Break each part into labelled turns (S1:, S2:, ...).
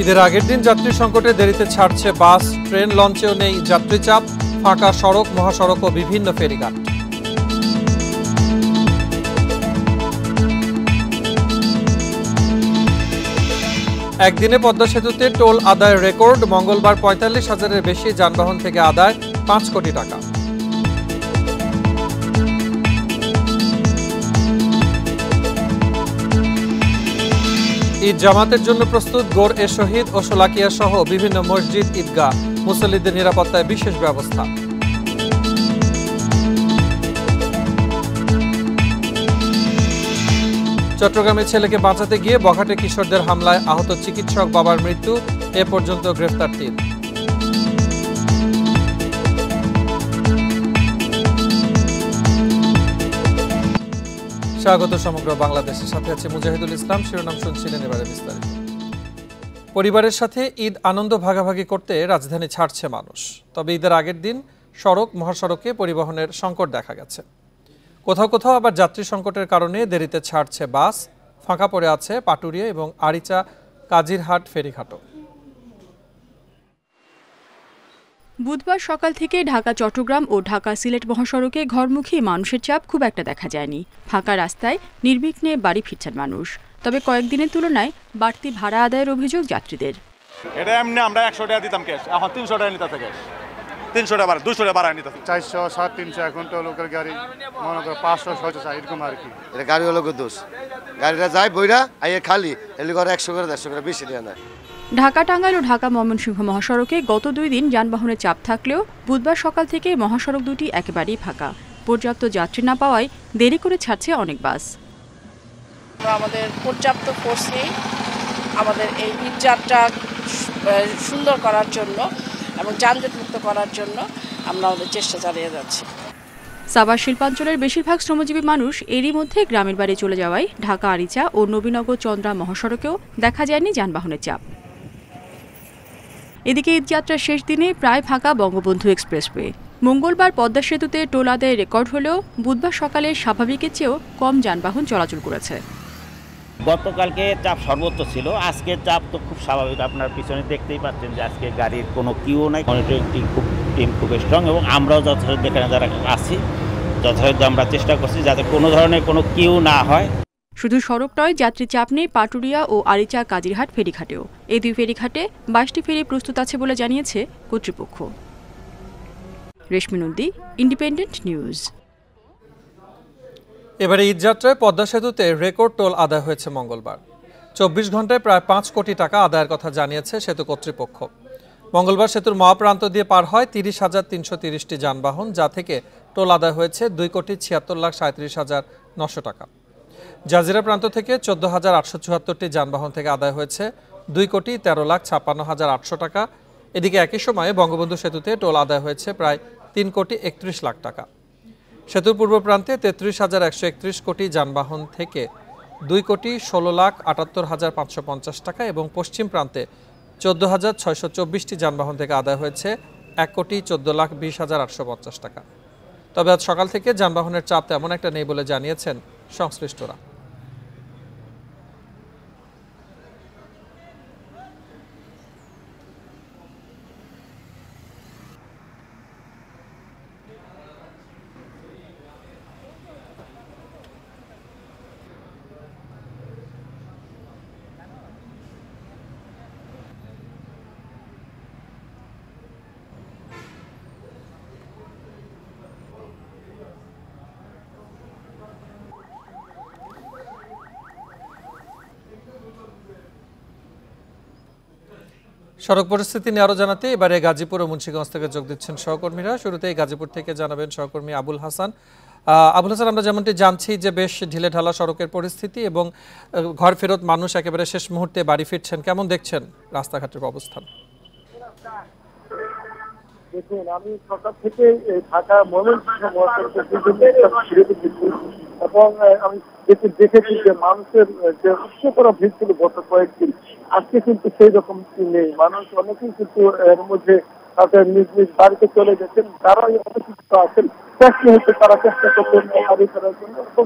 S1: ঈদের আগের দিন যাত্রী সংকটে দেরিতে ছাড়ছে বাস, ট্রেন, লঞ্চেও নেই যাত্রী চাপ, ফাঁকা সড়ক, মহাসড়ক ও বিভিন্ন ফেরিঘাট। একদিনে পদ্মা সেতুতে টোল আদায়ের রেকর্ড, মঙ্গলবার ৪৫,০০০-এর বেশি যানবাহন থেকে আদায় ৫ কোটি টাকা। ঈদ জামাতের জন্য প্রস্তুত গোর-এ-শহীদ ও শোলাকিয়া সহ বিভিন্ন মসজিদ, ঈদগাহ, মুসল্লিদের নিরাপত্তায় বিশেষ ব্যবস্থা। চট্টগ্রামে ছেলেকে বাঁচাতে গিয়ে বখাটে কিশোরদের হামলায় আহত চিকিৎসক বাবার মৃত্যু, এ পর্যন্ত গ্রেফতার ৩। স্বাগত সমগ্র বাংলাদেশের সাথে আছে মুজাহিদুল ইসলাম। শিরোনাম শুনছিলেন, এবারে বিস্তারিত। পরিবারের সাথে ঈদ আনন্দ ভাগাভাগি করতে রাজধানী ছাড়ছে মানুষ। তবে ঈদের আগের দিন সড়ক, মহাসড়কে পরিবহনের সংকট দেখা গেছে। কোথাও কোথাও আবার যাত্রী সংকটের কারণে দেরিতে ছাড়ছে বাস, ফাঁকা পড়ে আছে পাটুরিয়া এবং আরিচা কাজিরহাট ফেরিঘাটও।
S2: বুধবার সকাল থেকে ঢাকা চট্টগ্রাম ও ঢাকা সিলেট মহাসড়কে ঘরমুখী মানুষের চাপ খুব একটা দেখা যায়নি। ফাঁকা রাস্তায় নির্বিঘ্নে বাড়ি ফিরছেন মানুষ। তবে কয়েকদিনের তুলনায় বাড়তি ভাড়া আদায়ের অভিযোগ যাত্রীদের।
S3: এটা এমনি আমরা ১০০ টাকা দিতাম ক্যাশ, এখন 300 টাকা নিতে থাকে। 300 টাকা বাড়া, 200 টাকা বাড়ায় নিতে থাকে।
S4: 400, 350 এখন তো লোকের গাড়ি মনে করে 500, 600 এরকম আর কি।
S5: এটা গাড়ি হলো দোষ, গাড়িটা যায় বইরা আইয়ে খালি এলি করে 100 করে 150 করে বেশি দেয় না।
S2: ঢাকা টাঙ্গাইল ও ঢাকা ময়মনসিংহ মহাসড়কে গত 2 দিন যানবাহনের চাপ থাকলেও বুধবার সকাল থেকে মহাসড়ক দুটি একেবারেই ফাঁকা। পর্যাপ্ত যাত্রী না পাওয়ায় দেরি করে ছাড়ছে অনেক বাস।
S6: আমাদের পর্যাপ্ত ফোর্স নেই আমাদের এই ঈদযাত্রা সুন্দর করার জন্য এবং যানজট মুক্ত করার জন্য আমরা আমাদের চেষ্টা চালিয়ে যাচ্ছি।
S2: সাভার শিল্পাঞ্চলের বেশিরভাগ শ্রমজীবী মানুষ এরই মধ্যে গ্রামের বাড়ি চলে যাওয়ায় ঢাকা আরিচা ও নবীনগর চন্দ্রা মহাসড়কেও দেখা যায়নি যানবাহনের চাপ। এদিকে ঈদযাত্রার শেষ দিনে প্রায় ফাঁকা বঙ্গবন্ধু এক্সপ্রেসওয়ে। মঙ্গলবার পদ্মা সেতুতে টোল আদায়ের রেকর্ড হলেও বুধবার সকালে স্বাভাবিকের চেয়েও কম যানবাহন চলাচল করেছে।
S7: গতকালকে চাপ সর্বোচ্চ ছিল, আজকে চাপ তো খুব স্বাভাবিক। আপনার পিছনে দেখতেই পাচ্ছেন যে আজকে গাড়ির কোনো কিউ নাই। মনিটরিং টিম খুব স্ট্রং এবং আমরাও যথাযথ এখানে যারা আছি যথাযথ আমরা চেষ্টা করছি যাতে কোনো ধরনের কোনো কিউ না হয়।
S2: শুধু সড়ক নয়, যাত্রী চাপ নেই পাটুরিয়া ও আরিচা কাজিরহাট ফেরিঘাটেও। এই 2 ফেরিঘাটে 22টি ফেরি প্রস্তুত আছে বলে জানিয়েছে কর্তৃপক্ষ। রেশমি নন্দী, ইন্ডিপেন্ডেন্ট নিউজ।
S1: এবারে ঈদযাত্রায় পদ্মা সেতুতে রেকর্ড টোল আদায় হয়েছে মঙ্গলবার। 24 ঘন্টায় প্রায় 5 কোটি টাকা আদায়ের কথা জানিয়েছে সেতু কর্তৃপক্ষ। মঙ্গলবার সেতুর মহাপ্রান্ত দিয়ে পার হয় 30,330টি যানবাহন, যা থেকে টোল আদায় হয়েছে 2,76,37,900 টাকা। জাজিরা প্রান্ত থেকে 14,874টি যানবাহন থেকে আদায় হয়েছে 2,13,56,800 টাকা। এদিকে একই সময়ে বঙ্গবন্ধু সেতুতে টোল আদায় হয়েছে প্রায় 3,31,00,000 টাকা। সেতুর পূর্ব প্রান্তে 33,131 কোটি যানবাহন থেকে 2,16,78,550 টাকা এবং পশ্চিম প্রান্তে 14,624টি যানবাহন থেকে আদায় হয়েছে 1,14,20,850 টাকা। তবে আজ সকাল থেকে যানবাহনের চাপ তেমন একটা নেই বলে জানিয়েছেন সংশ্লিষ্টরা। সড়ক পরিস্থিতি নিয়ে আরো জানাতে এবারে গাজীপুর ও মুন্সিগঞ্জ থেকে যোগ দিচ্ছেন সহকর্মীরা। শুরুতেই গাজীপুর থেকে জানাবেন সহকর্মী আবুল হাসান। আবুল হাসান, আমরা যেমনটি জানছি যে বেশ ঢিলেঢালা সড়কের পরিস্থিতি এবং ঘর ফেরত মানুষ একেবারে শেষ মুহূর্তে বাড়ি ফিরছেন, কেমন দেখছেন রাস্তাঘাটের অবস্থান?
S8: দেখুন, আমি সকাল থেকে ঢাকা ময়মনসিংহ এবং আমি দেখেছি যে মানুষের যে উচ্চ করা ভিড় ছিল গত কয়েকদিন, আজকে কিন্তু সেই রকম নেই। মানুষ অনেকেই কিন্তু এর মধ্যে তাদের নিজ নিজ বাড়িতে চলে গেছেন। যারা অবশিষ্ট আছেন শেষ মুহূর্তে তারা চেষ্টা করছেন বাড়ি ফেরার জন্য, এবং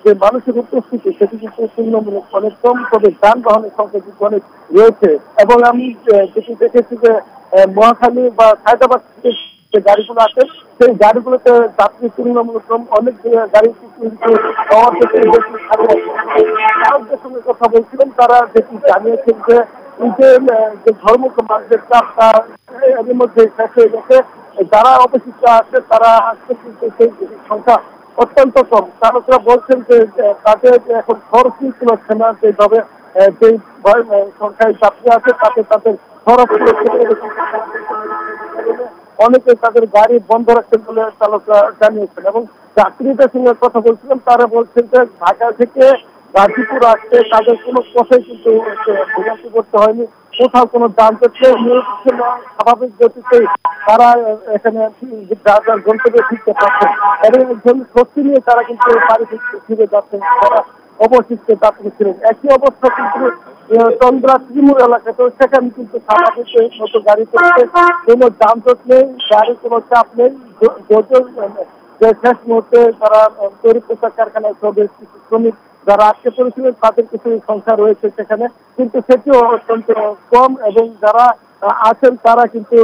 S8: যে মানুষের উপস্থিতি সেটি কিন্তু তুলনামূলক অনেক কম, তবে যানবাহনের সংখ্যা কিন্তু অনেক রয়েছে। এবং আমি যেটি দেখেছি যে মহাখালী বা হায়দ্রাবাদ থেকে যে গাড়িগুলো আছে সেই গাড়িগুলোতে যাত্রী তুলনামূলক কম, অনেক গাড়ি তাদের সঙ্গে কথা বলছিলেন, তারা যেটি জানিয়েছেন যে এই যে ধর্মকে মানুষের চাপটা এর মধ্যে শেষ হয়ে গেছে, যারা অবশিষ্ট আছে তারা আসছে কিন্তু সেই সংখ্যা অত্যন্ত কম। চালকরা বলছেন যে তাদের এখন খরচ হচ্ছে না, যেভাবে যেই সংখ্যায় যাত্রী আছে তাতে তাদের খরচ অনেকে তাদের গাড়ি বন্ধ রাখছেন বলে চালকরা জানিয়েছেন। এবং যাত্রীদের সঙ্গে কথা বলছিলাম, তারা বলছেন যে ঢাকা থেকে গাজীপুর আসতে তাদের কোনো পথে কিন্তু ভোগান্তি করতে হয়নি, কোথাও কোনো যানজট ছিল না, স্বাভাবিক গতিতে তারা এখানে গন্তব্যে ফিরতে পারছেন এবং একজন স্বস্তি নিয়ে তারা কিন্তু বাড়ি ফিরে যাচ্ছেন যারা অবশিষ্ট যাত্রী ছিলেন। একই অবস্থা কিন্তু চন্দ্রা ত্রিমুর এলাকাতেও, সেখানে কিন্তু স্বাভাবিক মতো গাড়ি চলছে, কোনো যানজট নেই, গাড়ির কোনো চাপ নেই। যে শেষ মুহূর্তে তারা তৈরি পোশাক কারখানায় শ্রমিক যারা আটকে পড়েছিলেন তাদের কিছু সংখ্যা রয়েছে সেখানে, কিন্তু সেটিও অত্যন্ত কম, এবং যারা আছেন তারা কিন্তু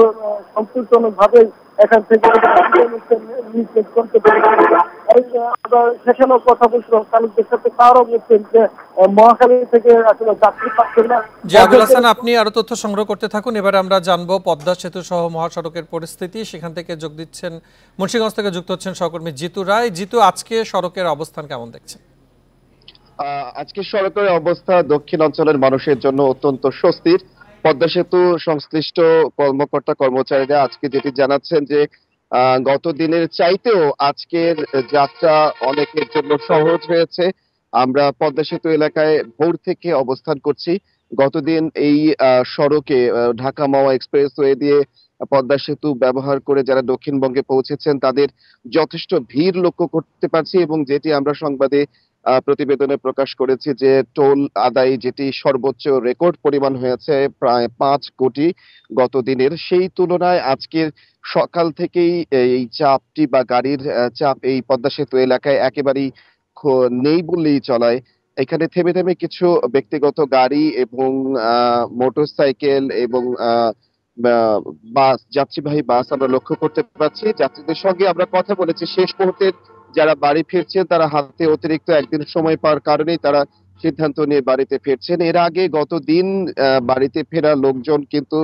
S8: সম্পূর্ণভাবে এখান থেকে সেখানেও কথা বলছিলাম চালকদের সাথে, তারাও বলছেন যে মহাখালী থেকে আসলে যাত্রী পাচ্ছেন না।
S1: জি আবুল হাসান, আপনি আরো তথ্য সংগ্রহ করতে থাকুন। এবারে আমরা জানবো পদ্মা সেতু সহ মহাসড়কের পরিস্থিতি। সেখান থেকে যোগ দিচ্ছেন, মুন্সিগঞ্জ থেকে যুক্ত হচ্ছেন সহকর্মী জিতু রায়। জিতু, আজকে সড়কের অবস্থান কেমন দেখছেন?
S9: আজকে সড়কের অবস্থা দক্ষিণ অঞ্চলের মানুষের জন্য অত্যন্ত স্বস্তির। পদ্মা সেতু সংশ্লিষ্ট কর্মকর্তা কর্মচারীরা আজকে যেটি জানাচ্ছেন যে গত দিনের চাইতেও আজকের যাত্রা অনেকের জন্য সহজ হয়েছে। আমরা পদ্মা সেতু এলাকায় ভোর থেকে অবস্থান করছি। গতদিন এই সড়কে ঢাকা মাওয়া এক্সপ্রেসওয়ে দিয়ে পদ্মা সেতু ব্যবহার করে যারা দক্ষিণবঙ্গে পৌঁছেছেন তাদের যথেষ্ট ভিড় লক্ষ্য করতে পারছি, এবং যেটি আমরা সংবাদে প্রতিবেদনে প্রকাশ করেছি যে টোল আদায় যেটি সর্বোচ্চ রেকর্ড পরিমাণ হয়েছে প্রায় 5 কোটি গত দিনের, সেই তুলনায় আজকের সকাল থেকেই এই চাপটি বা গাড়ির চাপ এই পদ্মা সেতু এলাকায় একেবারেই নেই বললেই চলায়। এখানে থেমে থেমে কিছু ব্যক্তিগত গাড়ি এবং মোটরসাইকেল এবং বাস, যাত্রীবাহী বাস আমরা লক্ষ্য করতে পারছি। যাত্রীদের সঙ্গে আমরা কথা বলেছি, শেষ মুহূর্তের যারা বাড়ি ফিরছেন তারা হাতে অতিরিক্ত একদিন সময় পাওয়ার কারণেই তারা সিদ্ধান্ত নিয়ে বাড়িতে ফিরছেন। এর আগে গত দিন বাড়িতে ফেরা লোকজন কিন্তু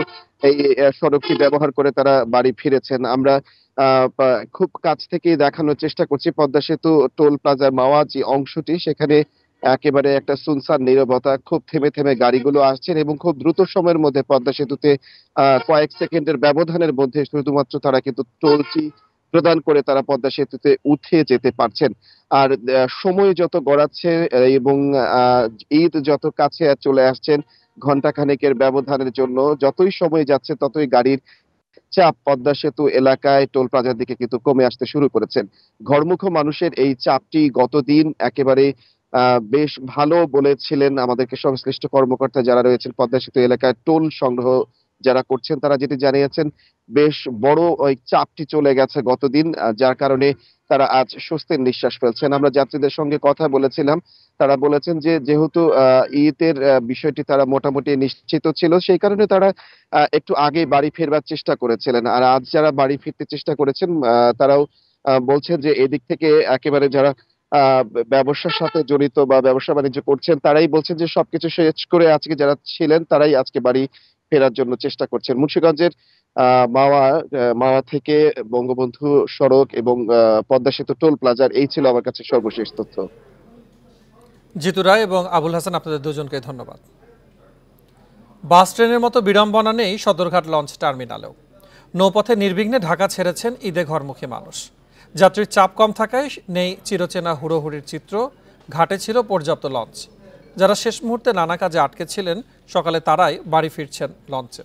S9: এই সড়কটি ব্যবহার করে তারা বাড়ি ফিরেছেন। আমরা খুব কাছ থেকে দেখানোর চেষ্টা করছি পদ্মা সেতু টোল প্লাজার মাওয়া যে অংশটি, সেখানে একেবারে একটা সুনসান নীরবতা, খুব থেমে থেমে গাড়িগুলো আসছেন এবং খুব দ্রুত সময়ের মধ্যে পদ্মা সেতুতে কয়েক সেকেন্ডের ব্যবধানের মধ্যে শুধুমাত্র তারা কিন্তু টোলটি প্রদান করে তারা পদ্মা সেতুতে উঠে যেতে পারছেন। আর সময় যত গড়াচ্ছে এবং ঈদ যত কাছে চলে আসছেন, ঘন্টাখানেকের ব্যবধানের জন্য যতই সময় যাচ্ছে ততই গাড়ির চাপ পদ্মা সেতু এলাকায় টোল প্লাজার দিকে কিন্তু কমে আসতে শুরু করেছেন। ঘরমুখো মানুষের এই চাপটি গতদিন একেবারে বেশ ভালো বলেছিলেন আমাদেরকে সংশ্লিষ্ট কর্মকর্তা যারা রয়েছেন পদ্মা সেতু এলাকায় টোল সংগ্রহ যারা করছেন, তারা যেটি জানিয়েছেন বেশ বড় ওই চাপটি চলে গেছে গতদিন, যার কারণে তারা আজ স্বস্তির নিঃশ্বাস ফেলছেন। আমরা যাত্রীদের সঙ্গে কথা বলেছিলাম, তারা বলেছেন যে যেহেতু ঈদের বিষয়টি তারা মোটামুটি নিশ্চিত ছিল, সেই কারণে তারা একটু আগে বাড়ি ফেরবার চেষ্টা করেছিলেন। আর আজ যারা বাড়ি ফিরতে চেষ্টা করেছেন তারাও বলছেন যে এদিক থেকে একেবারে যারা ব্যবসার সাথে জড়িত বা ব্যবসা বাণিজ্য করছেন তারাই বলছেন যে সবকিছু শেষ করে আজকে যারা ছিলেন তারাই আজকে বাড়ি ফেরার জন্য চেষ্টা করছেন। মুন্সিগঞ্জের মাওয়া থেকে বঙ্গবন্ধু সড়ক এবং পদ্মা সেতু টোল প্লাজার, এই ছিল আমার কাছে সর্বশেষ তথ্য।
S1: জিতু রায় এবং আবুল হাসান, আপনাদের দুজনকে ধন্যবাদ। বাস ট্রেনের মতো বিড়ম্বনা নেই সদরঘাট লঞ্চ টার্মিনালেও। নৌপথে নির্বিঘ্নে ঢাকা ছেড়েছেন ঈদে ঘরমুখী মানুষ। যাত্রীর চাপ কম থাকায় নেই চিরচেনা হুড়োহুড়ির চিত্র। ঘাটে ছিল পর্যাপ্ত লঞ্চ। যারা শেষ মুহূর্তে নানা কাজে আটকে ছিলেন সকালে তারাই বাড়ি ফিরছেন লঞ্চে।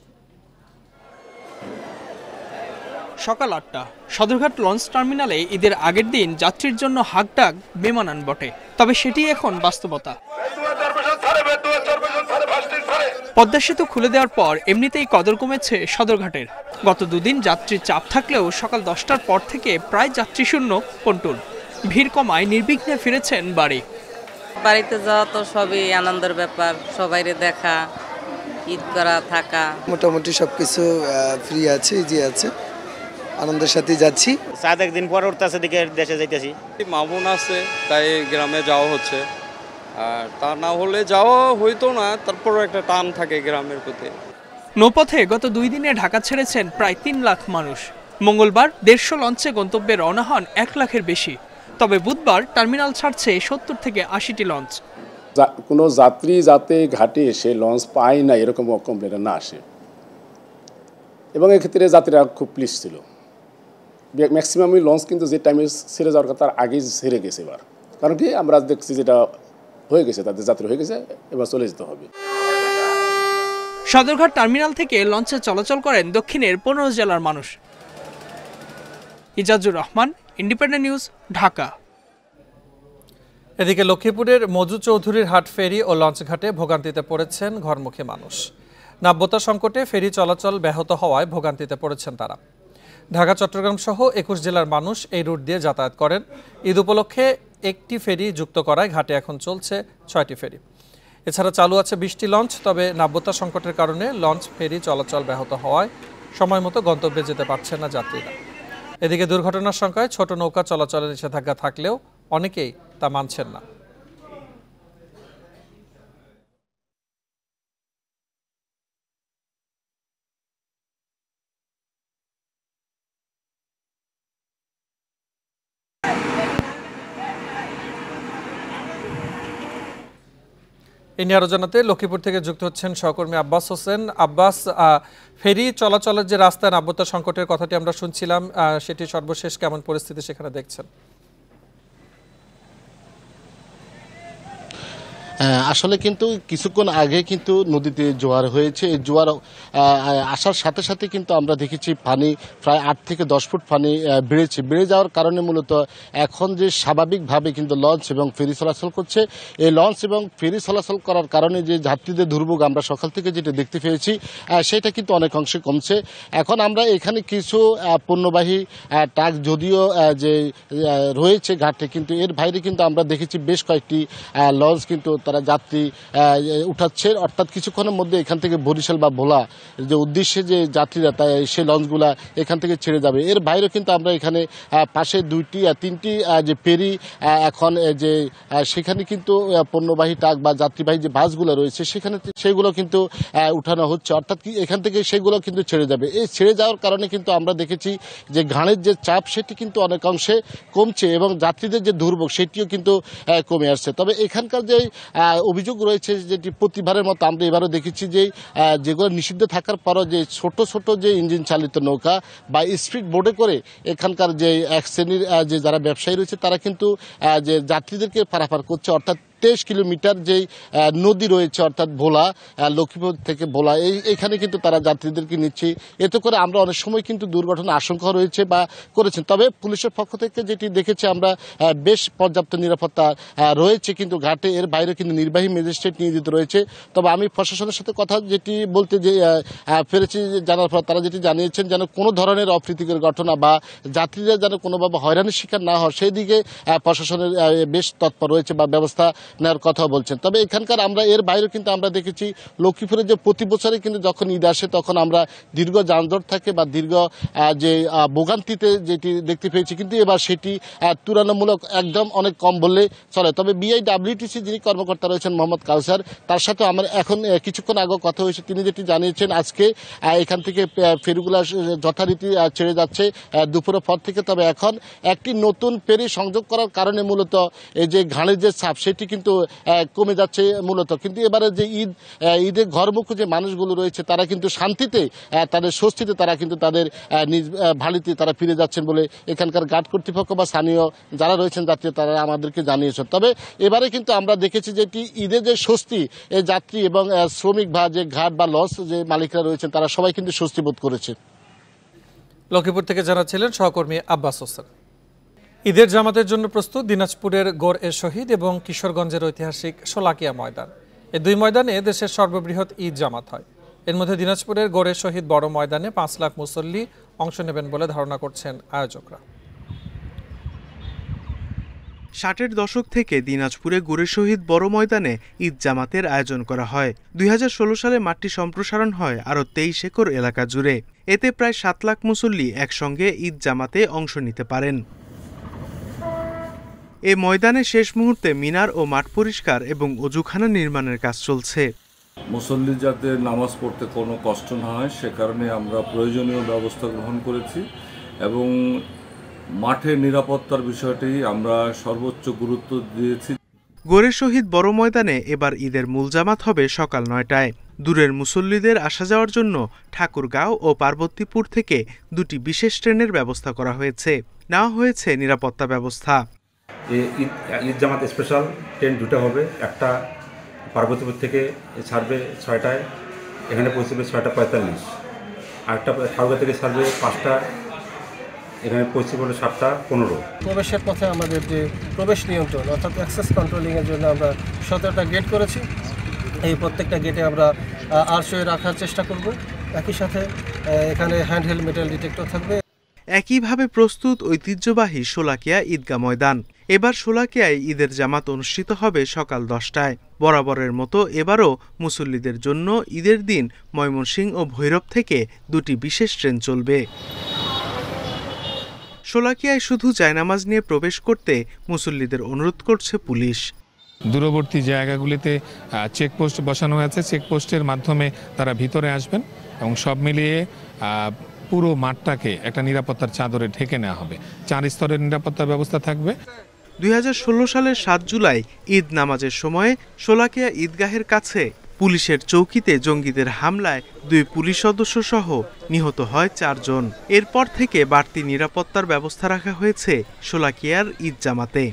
S10: সকাল ৮টা, সদরঘাট লঞ্চ টার্মিনালে ঈদের আগের দিন যাত্রীর জন্য হাকডাক বেমানান বটে, তবে সেটি এখন বাস্তবতা। পদ্মা সেতু খুলে দেওয়ার পর এমনিতেই কদর কমেছে সদরঘাটের। গত দুদিন যাত্রীর চাপ থাকলেও সকাল 10টার পর থেকে প্রায় যাত্রী শূন্য পন্টুন। ভিড় কমায় নির্বিঘ্নে ফিরেছেন বাড়ি।
S11: বাড়িতে যাওয়া তো সবই আনন্দের ব্যাপার, সবাইরে দেখা, ঈদ করা, থাকা,
S12: মোটামুটি সবকিছু ফ্রি আছে, ইজি আছে, আনন্দের সাথে যাচ্ছি।
S7: 7 দিন পর উঠতেছে দিকে দেশে যাইতেছি।
S13: মামুন আছে তাই গ্রামে যাওয়া হচ্ছে, আর তা না হলে যাওয়া হইতো না, তারপরও একটা টান থাকে গ্রামের প্রতি।
S10: নৌপথে গত 2 দিনে ঢাকা ছেড়েছেন প্রায় 3 লাখ মানুষ। মঙ্গলবার 150 লঞ্চে গন্তব্যে রওনা হন 1 লাখের বেশি। তবে বুধবার টার্মিনাল ছাড়ছে 70 থেকে 80টি লঞ্চ।
S14: কোনো যাত্রী যাতে ঘাটে এসে লঞ্চ পায় না এরকম কমপ্লেন না আসে, এবং এক্ষেত্রে যাত্রীরা খুব প্লিজ ছিল। ম্যাক্সিমামই লঞ্চ কিন্তু যে টাইমে ছেড়ে যাওয়ার কথা তার আগেই ছেড়ে গেছে এবার, কারণ কি আমরা দেখছি যেটা হয়ে গেছে, তাদের যাত্রী হয়ে গেছে, এবার চলে যেতে হবে।
S10: সদরঘাট টার্মিনাল থেকে লঞ্চে চলাচল করেন দক্ষিণের 15 জেলার মানুষ। Ijazur Rahman, independent news, Dhaka.
S1: এদিকে লক্ষ্মীপুরের মজু চৌধুরীর হাট ফেরি ও লঞ্চঘাটে ভোগান্তিতে পড়েছেন ঘরমুখী মানুষ। নাব্যতা সংকটে ফেরি চলাচল ব্যাহত হওয়ায় ভোগান্তিতে পড়েছেন তারা। ঢাকা, চট্টগ্রাম সহ 21 জেলার মানুষ এই রুট দিয়ে যাতায়াত করেন। ঈদ উপলক্ষে একটি ফেরি যুক্ত করায় ঘাটে এখন চলছে 6টি ফেরি। এছাড়া চালু আছে 20টি লঞ্চ। তবে নাব্যতা সংকটের কারণে লঞ্চ ফেরি চলাচল ব্যাহত হওয়ায় সময় মতো গন্তব্যে যেতে পারছেন না যাত্রীরা। এদিকে দুর্ঘটনার সংখ্যায় ছোট নৌকা চলাচলে নিষেধাজ্ঞা থাকলেও অনেকেই তা মানছেন না। এ নিয়ে আরো জানাতে লক্ষ্মীপুর থেকে যুক্ত হচ্ছেন সহকর্মী আব্বাস হোসেন। আব্বাস, ফেরি চলাচলের যে রাস্তায় নাব্যতা সংকটের কথাটি আমরা শুনছিলাম, সেটি সর্বশেষ কেমন পরিস্থিতি সেখানে দেখছেন?
S15: আসলে কিন্তু কিছুক্ষণ আগে কিন্তু নদীতে জোয়ার হয়েছে। এই জোয়ার আসার সাথে সাথে কিন্তু আমরা দেখেছি পানি প্রায় 8 থেকে 10 ফুট পানি বেড়েছে। বেড়ে যাওয়ার কারণে মূলত এখন যে স্বাভাবিকভাবে কিন্তু লঞ্চ এবং ফেরি চলাচল করছে, এই লঞ্চ এবং ফেরি চলাচল করার কারণে যে যাত্রীদের দুর্ভোগ আমরা সকাল থেকে যেটা দেখতে পেয়েছি সেটা কিন্তু অনেক অংশে কমছে। এখন আমরা এখানে কিছু পণ্যবাহী ট্রাক যদিও যে রয়েছে ঘাটে, কিন্তু এর বাইরে কিন্তু আমরা দেখেছি বেশ কয়েকটি লঞ্চ কিন্তু তারা যাত্রী উঠাচ্ছে। অর্থাৎ কিছুক্ষণের মধ্যে এখান থেকে বরিশাল বা ভোলা যে উদ্দেশ্যে যে যাত্রীরা সেই লঞ্চগুলা এখান থেকে ছেড়ে যাবে। এর বাইরেও কিন্তু আমরা এখানে পাশে 2-3টি যে ফেরি এখন যে সেখানে কিন্তু পণ্যবাহী ট্রাক বা যাত্রীবাহী যে বাসগুলো রয়েছে সেখানে সেগুলো কিন্তু উঠানো হচ্ছে। অর্থাৎ কি এখান থেকে সেগুলো কিন্তু ছেড়ে যাবে। এই ছেড়ে যাওয়ার কারণে কিন্তু আমরা দেখেছি যে ঘাড়ের যে চাপ সেটি কিন্তু অনেকাংশে কমছে এবং যাত্রীদের যে দুর্ভোগ সেটিও কিন্তু কমে আসছে। তবে এখানকার যে অভিযোগ রয়েছে যেটি প্রতিবারের মতো আমরা এবারও দেখেছি যে যেগুলো নিষিদ্ধ থাকার পরও যে ছোট ছোট যে ইঞ্জিন চালিত নৌকা বা স্পিড বোটে করে এখানকার যে এক শ্রেণীর যে যারা ব্যবসায়ী রয়েছে তারা কিন্তু যে যাত্রীদেরকে পারাপার করছে। অর্থাৎ 23 কিলোমিটার যেই নদী রয়েছে অর্থাৎ ভোলা, লক্ষ্মীপুর থেকে ভোলা, এইখানে কিন্তু তারা যাত্রীদেরকে নিচ্ছে। এতে করে আমরা অনেক সময় কিন্তু দুর্ঘটনার আশঙ্কা রয়েছে বা করেছেন। তবে পুলিশের পক্ষ থেকে যেটি দেখেছি আমরা বেশ পর্যাপ্ত নিরাপত্তা রয়েছে কিন্তু ঘাটে। এর বাইরে কিন্তু নির্বাহী ম্যাজিস্ট্রেট নিয়োজিত রয়েছে। তবে আমি প্রশাসনের সাথে কথা যেটি বলতে যে পেরেছি জানার পর তারা যেটি জানিয়েছেন যেন কোনো ধরনের অপ্রীতিকর ঘটনা বা যাত্রীরা যেন কোনোভাবে হয়রানির শিকার না হয় সেই দিকে প্রশাসনের বেশ তৎপর রয়েছে বা ব্যবস্থা নেওয়ার কথা বলছেন। তবে এখানকার আমরা এর বাইরেও কিন্তু আমরা দেখেছি লক্ষ্মীপুরে যে প্রতি বছরে কিন্তু যখন ঈদ আসে তখন আমরা দীর্ঘ যানজট থাকে বা দীর্ঘ যে ভোগান্তিতে যেটি দেখতে পেয়েছি, কিন্তু এবার সেটি তুলনামূলক একদম অনেক কম বললে চলে। তবে বিআইডব্লিউটিসি যিনি কর্মকর্তা রয়েছেন মোহাম্মদ কাউসার, তার সাথে আমার এখন কিছুক্ষণ আগে কথা হয়েছে। তিনি যেটি জানিয়েছেন আজকে এখান থেকে ফেরিগুলো যথারীতি ছেড়ে যাচ্ছে দুপুরের পর থেকে। তবে এখন একটি নতুন ফেরি সংযোগ করার কারণে মূলত এই যে ঘাড়ের যে চাপ সেটি কিন্তু কমে যাচ্ছে মূলত। কিন্তু এবারে যে ঈদের ঘরমুখী যে মানুষগুলো রয়েছে তারা কিন্তু শান্তিতে তাদের স্বস্তিতে তারা কিন্তু তাদের নিজ ভালিতে তারা ফিরে যাচ্ছেন বলে এখানকার ঘাট কর্তৃপক্ষ বা স্থানীয় যারা রয়েছেন যাত্রী তারা আমাদেরকে জানিয়েছেন। তবে এবারে কিন্তু আমরা দেখেছি যে ঈদের যে স্বস্তি এই যাত্রী এবং শ্রমিক বা যে ঘাট বা লঞ্চ যে মালিকরা রয়েছেন তারা সবাই কিন্তু স্বস্তি বোধ করেছে।
S1: লক্ষ্মীপুর থেকে জানাচ্ছিলেন সহকর্মী আব্বাস হোসেন। ঈদের জামাতের জন্য প্রস্তুত দিনাজপুরের গোর এ শহীদ এবং কিশোরগঞ্জের ঐতিহাসিক শোলাকিয়া ময়দান। এই দুই ময়দানে দেশের সর্ববৃহৎ ঈদ জামাত হয়। এর মধ্যে দিনাজপুরের গোরে শহীদ বড় ময়দানে 5 লাখ মুসল্লি অংশ নেবেন বলে ধারণা করছেন আয়োজকরা।
S16: 60-এর দশক থেকে দিনাজপুরে গোরে শহীদ বড় ময়দানে ঈদ জামাতের আয়োজন করা হয়। 2016 সালে মাঠটি সম্প্রসারণ হয় আরও 23 একর এলাকা জুড়ে। এতে প্রায় 7 লাখ মুসল্লি একসঙ্গে ঈদ জামাতে অংশ নিতে পারেন। এ ময়দানে শেষ মুহূর্তে মিনার ও মাঠ পরিষ্কার এবং অজুখানা নির্মাণের কাজ চলছে।
S17: মুসল্লি যাতে নামাজ পড়তে কোনো কষ্ট না হয় সে কারণে আমরা প্রয়োজনীয় ব্যবস্থা গ্রহণ করেছি এবং মাঠের নিরাপত্তার বিষয়টি আমরা সর্বোচ্চ গুরুত্ব দিয়েছি।
S16: গোরে শহীদ বড় ময়দানে এবার ঈদের মূল জামাত হবে সকাল 9টায়। দূরের মুসল্লিদের আসা যাওয়ার জন্য ঠাকুরগাঁও ও পার্বতীপুর থেকে 2টি বিশেষ ট্রেনের ব্যবস্থা করা হয়েছে। নেওয়া হয়েছে নিরাপত্তা ব্যবস্থা।
S18: ঈদ জামাত স্পেশাল ট্রেন 2টা হবে। একটা পার্বতীপুর থেকে ছাড়বে 6টায়, এখানে পৌঁছবে 6:45। আরেকটা ঠাকুরগাঁও থেকে ছাড়বে 5টা, এখানে পৌঁছবে 7:15।
S19: প্রবেশের পথে আমাদের যে প্রবেশ নিয়ন্ত্রণ অর্থাৎ অ্যাক্সেস কন্ট্রোলিংয়ের জন্য আমরা 17টা গেট করেছি। এই প্রত্যেকটা গেটে আমরা আরশোয়ে রাখার চেষ্টা করব। একই সাথে এখানে হ্যান্ডহেল্ড মেটাল ডিটেক্টর থাকবে।
S16: একইভাবে প্রস্তুত ঐতিহ্যবাহী শোলাকিয়া ঈদগাহ ময়দান। এবার শোলাকিয়ায় ঈদের জামাত অনুষ্ঠিত হবে সকাল 10টায়। বরাবরের মতো এবারও মুসল্লিদের জন্য ঈদের দিন ময়মনসিংহ ও ভৈরব থেকে 2টি বিশেষ ট্রেন চলবে। শোলাকিয়ায় শুধু জায়নামাজ নিয়ে প্রবেশ করতে মুসল্লিদের অনুরোধ করছে পুলিশ।
S20: দূরবর্তী জায়গাগুলিতে চেকপোস্ট বসানো হয়েছে। চেকপোস্টের মাধ্যমে তারা ভিতরে আসবেন এবং সব মিলিয়ে পুরো মাঠটাকে একটা নিরাপত্তার চাদরে ঢেকে নেওয়া হবে। 4 স্তরের নিরাপত্তা ব্যবস্থা থাকবে।
S16: 2016 সালের 7 জুলাই ঈদ নামাজের সময় শোলাকিয়া ঈদগাহের কাছে পুলিশের চৌকিতে জঙ্গিদের হামলায় 2 পুলিশ সদস্য সহ নিহত হয় 4 জন। এরপর থেকে বাড়তি নিরাপত্তার ব্যবস্থা রাখা হয়েছে শোলাকিয়ার ঈদ জামাতে।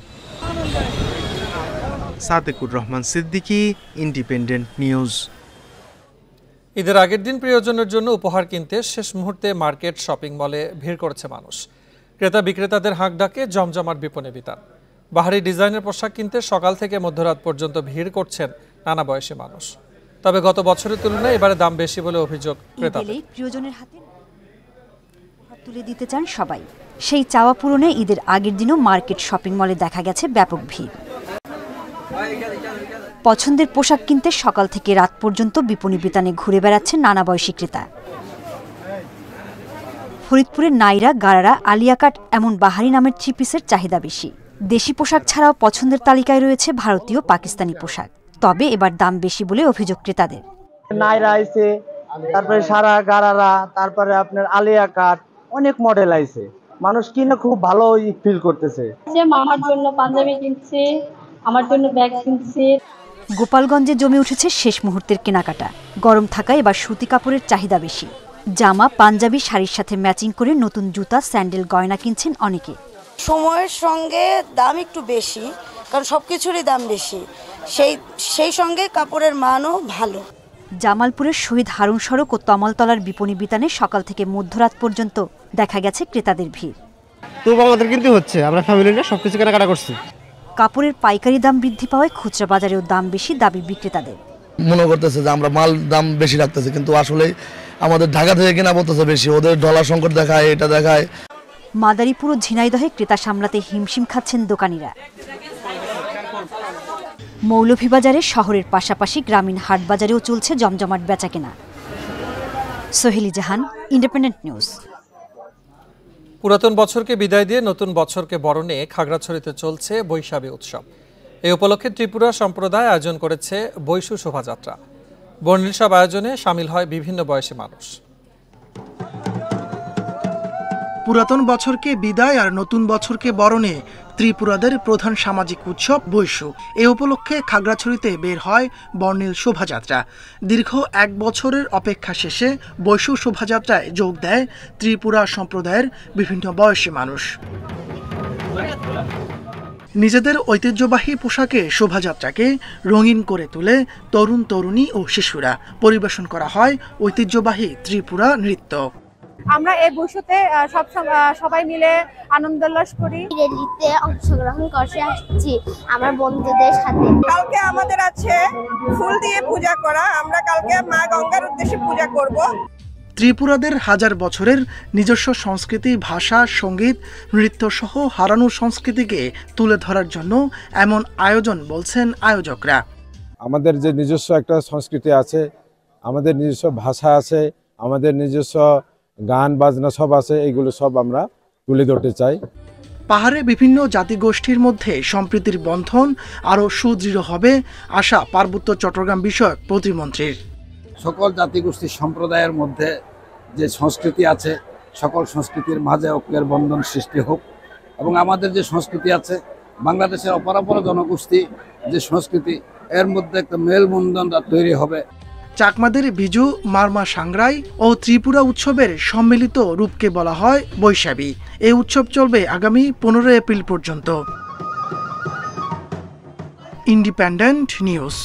S16: Sadequr Rahman Siddiqui, independent news.
S1: ঈদের আগের দিন প্রিয়জনের জন্য উপহার কিনতে শেষ মুহূর্তে মার্কেট শপিং মলে ভিড় করেছে মানুষ। ক্রেতা বিক্রেতাদের হাঁক ডাকে জমজমাট বিপণী বিতান। বাহারি ডিজাইনের পোশাক কিনতে সকাল থেকে মধ্যরাত পর্যন্ত ভিড় করছেন নানা বয়সী মানুষ। তবে গত বছরের তুলনায় এবারে দাম বেশি বলে অভিযোগ ক্রেতাদের।
S21: প্রিয়জনের হাতে তুলে দিতে চান সবাই। সেই চাওয়া পূরণে ঈদের আগের দিনও মার্কেট শপিং মলে দেখা গেছে ব্যাপক ভিড়। পছন্দের পোশাক কিনতে সকাল থেকে রাত পর্যন্ত বিপণী বিতানে ঘুরে বেড়াচ্ছেন নানা বয়সী ক্রেতা। ফরিদপুরের নাইরা, গারারা, আলিয়াকাট এমন বাহারি নামের 3 পিসের চাহিদা বেশি। দেশি পোশাক ছাড়াও পছন্দের তালিকায় রয়েছে ভারতীয়, পাকিস্তানি পোশাক। তবে এবার দাম বেশি বলে অভিযোগ ক্রেতাদের।
S22: নাইরা আইছে, তারপরে সারা, গারারা, তারপরে আপনার আলিয়াকাট, অনেক মডেল আইছে। মানুষ কিনে খুব ভালো ফিল করতেছে।
S23: আমার জন্য পাঞ্জাবি কিনছে, আমার জন্য ব্যাগ কিনছে।
S21: গোপালগঞ্জে জমে উঠেছে শেষ মুহূর্তের কেনাকাটা। গরম থাকায় এবার সুতি কাপড়ের চাহিদা বেশি। জামা, পাঞ্জাবি, শাড়ির সাথে ম্যাচিং করে নতুন জুতা, স্যান্ডেল, গয়না কিনছেন অনেকে।
S24: সময়ের সঙ্গে দাম একটু বেশি, কারণ সবকিছুরই দাম বেশি, সেই সঙ্গে কাপড়ের মানও ভালো।
S21: জামালপুরের শহীদ হারুন সড়ক ও তমালতলার বিপণী বিতানে সকাল থেকে মধ্যরাত পর্যন্ত দেখা গেছে ক্রেতাদের ভিড়।
S22: তো আমাদের কিন্তু হচ্ছে, আমরা ফ্যামিলিরা সবকিছু কেনাকাটা করছি।
S21: কাপড়ের পাইকারি দাম বৃদ্ধি পাওয়ায় খুচরা বাজারেও দাম বেশি দাবি বিক্রেতাদের।
S25: মনে করতেছে যে আমরা মাল দাম বেশি রাখতেছি, কিন্তু আসলে আমাদের ঢাকা থেকে কেনা পড়তেছে বেশি। ওদের ডলার সংকট দেখায়, এটা দেখায়।
S21: মাদারীপুর ও ঝিনাইদহে ক্রেতা সামলাতে হিমশিম খাচ্ছেন দোকানিরা। মৌলভীবাজারে শহরের পাশাপাশি গ্রামীণ হাট বাজারেও চলছে জমজমাট বেচাকেনা। সোহেলি জাহান, ইন্ডিপেন্ডেন্ট নিউজ।
S1: পুরাতন বছরকে বিদায় দিয়ে নতুন বছরকে বরণে খাগড়াছড়িতে চলছে বৈশাখী উৎসব। এই উপলক্ষে ত্রিপুরা সম্প্রদায় আয়োজন করেছে বৈশু শোভাযাত্রা। বর্ণিল সব আয়োজনে সামিল হয় বিভিন্ন বয়সী মানুষ।
S26: পুরাতন বছরকে বিদায় আর নতুন বছরকে বরণে ত্রিপুরাদের প্রধান সামাজিক উৎসব বৈশু। এ উপলক্ষে খাগড়াছড়িতে বের হয় বর্ণিল শোভাযাত্রা। দীর্ঘ 1 বছরের অপেক্ষা শেষে বৈশু শোভাযাত্রায় যোগ দেয় ত্রিপুরা সম্প্রদায়ের বিভিন্ন বয়সী মানুষ। নিজেদের ঐতিহ্যবাহী পোশাকে শোভাযাত্রাকে রঙিন করে তুলে তরুণ তরুণী ও শিশুরা। পরিবেশন করা হয় ঐতিহ্যবাহী ত্রিপুরা নৃত্য।
S2: আমরা এই বৈশতে সবাই মিলে আনন্দ উল্লাস করি।
S3: র্যালিতে অংশগ্রহণ করতে আসছি আমার বন্ধুদের সাথে।
S4: কালকে আমাদের আছে ফুল দিয়ে পূজা করা, আমরা কালকে মা গঙ্গার উদ্দেশ্যে পূজা করব।
S26: ত্রিপুরাদের হাজার বছরের নিজস্ব সংস্কৃতি, ভাষা, সঙ্গীত, নৃত্য সহ হারানো সংস্কৃতিকে তুলে ধরার জন্য এমন আয়োজন বলছেন আয়োজকরা।
S5: আমাদের যে নিজস্ব একটা সংস্কৃতি আছে, আমাদের নিজস্ব ভাষা আছে, আমাদের নিজস্ব গান বাজনা সব আছে, এইগুলো সব আমরা তুলে ধরতে চাই।
S26: পাহাড়ে বিভিন্ন জাতিগোষ্ঠীর মধ্যে সম্প্রীতির বন্ধন আরও সুদৃঢ় হবে আশা পার্বত্য চট্টগ্রাম বিষয়ক প্রতিমন্ত্রীর।
S6: সকল জাতিগোষ্ঠী সম্প্রদায়ের মধ্যে যে সংস্কৃতি আছে, সকল সংস্কৃতির মাঝে ঐক্যের বন্ধন সৃষ্টি হোক এবং আমাদের যে সংস্কৃতি আছে, বাংলাদেশের অপরাপর জনগোষ্ঠী যে সংস্কৃতি, এর মধ্যে একটা মেলবন্ধন তৈরি হবে।
S26: চাকমাদের বিজু, মারমা সাংরাই ও ত্রিপুরা উৎসবের সম্মিলিত রূপকে বলা হয় বৈশাখী। এই উৎসব চলবে আগামী 15 এপ্রিল পর্যন্ত। Independent news.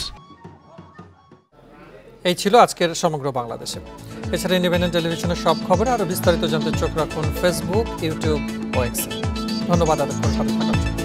S1: এই ছিল আজকের সমগ্র বাংলাদেশে। এছাড়া ইন্ডিপেন্ডেন্ট টেলিভিশনের সব খবর আরো বিস্তারিত জানতে চোখ রাখুন ফেসবুক, ইউটিউব ও এক্সে। ধন্যবাদ এতক্ষণ সাথে থাকার জন্য।